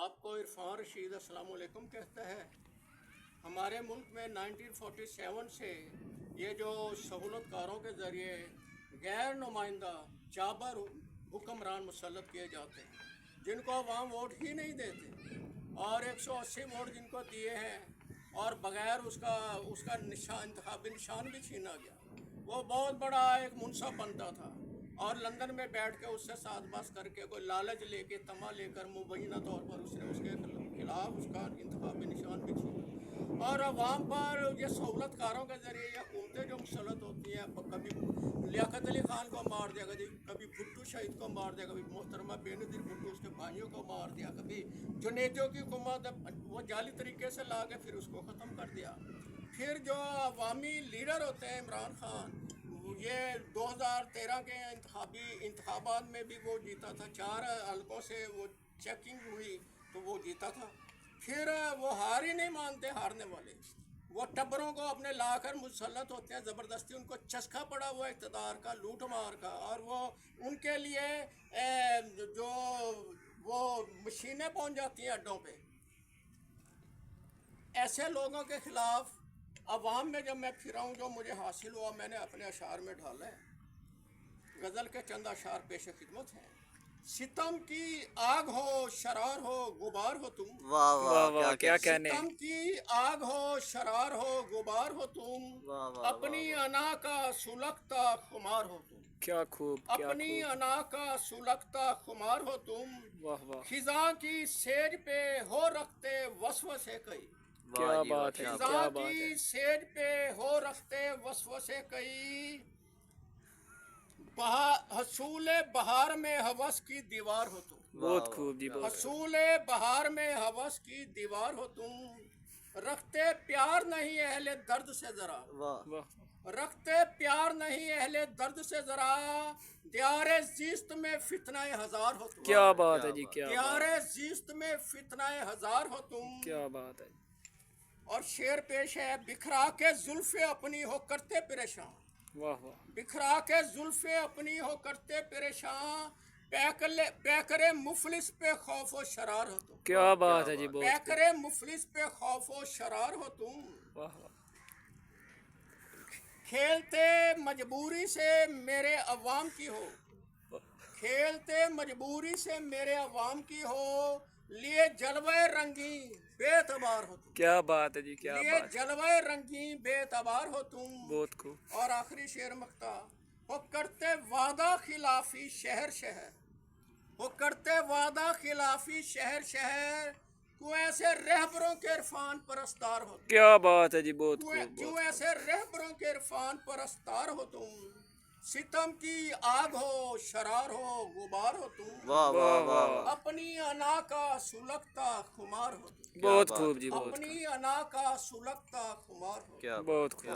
आपको इरफान रशीद अस्सलाम वालेकुम कहता है। हमारे मुल्क में 1947 से ये जो सहूलतकारों के ज़रिए गैर नुमाइंदा जाबर हुक्मरान मुसल्लत किए जाते हैं, जिनको अवाम वोट ही नहीं देते, और 180 वोट जिनको दिए हैं और बग़ैर उसका उसका निशान इंतखाबी निशान भी छीना गया। वो बहुत बड़ा एक मुनसब बनता था और लंदन में बैठ के उससे साथ बात करके कोई लालच लेके तमा लेकर मुबैना तौर पर उसने उसके खिलाफ उसका इंतखाबी निशान भी छीना। और अवाम पर ये सहूलतकारों के ज़रिए या हुकूमतें जो मुसलत होती हैं, कभी लियाकत अली ख़ान को मार दिया, कभी भुट्टो शहीद को मार दिया, कभी मोहतरमा बेनज़ीर भुट्टो उसके भाइयों को मार दिया, कभी जुनेदियों की हुकूमत वो जाली तरीके से ला के फिर उसको ख़त्म कर दिया। फिर जो अवामी लीडर होते हैं इमरान खान, ये 2013 के इंतखाबात में भी वो जीता था, 4 हलकों से वो चेकिंग हुई तो वो जीता था। फिर वो हार ही नहीं मानते हारने वाले, वो टब्बरों को अपने लाकर मुसल्लत होते हैं, ज़बरदस्ती उनको चस्का पड़ा हुआ इक़्तिदार का, लूट मार का, और वो उनके लिए जो वो मशीनें पहुंच जाती हैं अड्डों पे। ऐसे लोगों के खिलाफ अवाम में जब मैं फिरा हूँ, जो मुझे हासिल हुआ मैंने अपने अशार में ढाला है। गज़ल के चंद अशार पेश खिदमत हैं। सितम की आग हो, शरार हो, गुबार हो तुम। वाह वाह वाह, क्या कहने। सितम की आग हो, शरार हो, गुबार हो तुम। वाह वाह, अपनी अना का सुलगता खुमार हो तुम। क्या खूब, क्या अपनी खूब। अना का सुलगता खुमार हो तुम। वाह वाह, खिज़ां की सेज पे हो रखते वसवसे कई। क्या बात है, क्या क्या खिज़ां बात है। की सेज पे हो रखते वसवसे कई। हसूल बहार में हवस की दीवार हो तुम। बहुत खूब जी, बहुत खूब। हसूल बहार में हवस की दीवार हो तुम। रखते प्यार नहीं अहले दर्द से ज़रा। वाह वाह, रखते प्यार नहीं अहले दर्द से ज़रा। दियारे ज़ीस्त में फितनाए हजार हो तुम। क्या बात है जी, क्या बात, दियारे ज़ीस्त में फितनाए हजार हो तुम। क्या बात है। और शेर पेश है। बिखरा के जुल्फ़े अपनी हो करते परेशान। वाह वाह, बिखरा के जुल्फ़े अपनी हो करते परेशान। पैकरे मुफलिस पे खौफ व शरार हो तुम। क्या बात है जी, बहुत खूब। पैकरे मुफलिस पे खौफ व शरार हो तुम। वाह वाह, खेलते मजबूरी से मेरे अवाम की हो। खेलते मजबूरी से मेरे अवाम की हो। लिए जलवे रंगी बेतबार हो तुम। क्या बात है जी, क्या लिए बात। जलवे रंगी बेतबार हो तुम। बहुत खूब। और आखिरी शेर मख्ता। वो करते वादा खिलाफी शहर शहर। वो करते वादा खिलाफी शहर शहर। क्यों ऐसे रहबरों के इरफान परस्तार हो तुम। क्या बात है जी, बहुत खूब, क्यों बहुत ऐसे रहबरों के इरफान परस्तार हो तुम। सितम की आग हो, शरार हो, गुबार हो तुम। वाह वाह वाह वाह वाह, अपनी अना का सुलगता खुमार हो तुम। बहुत बात खूब जी, बहुत खूब, अपनी अना का सुलगता खुमार हो। क्या बहुत खूब।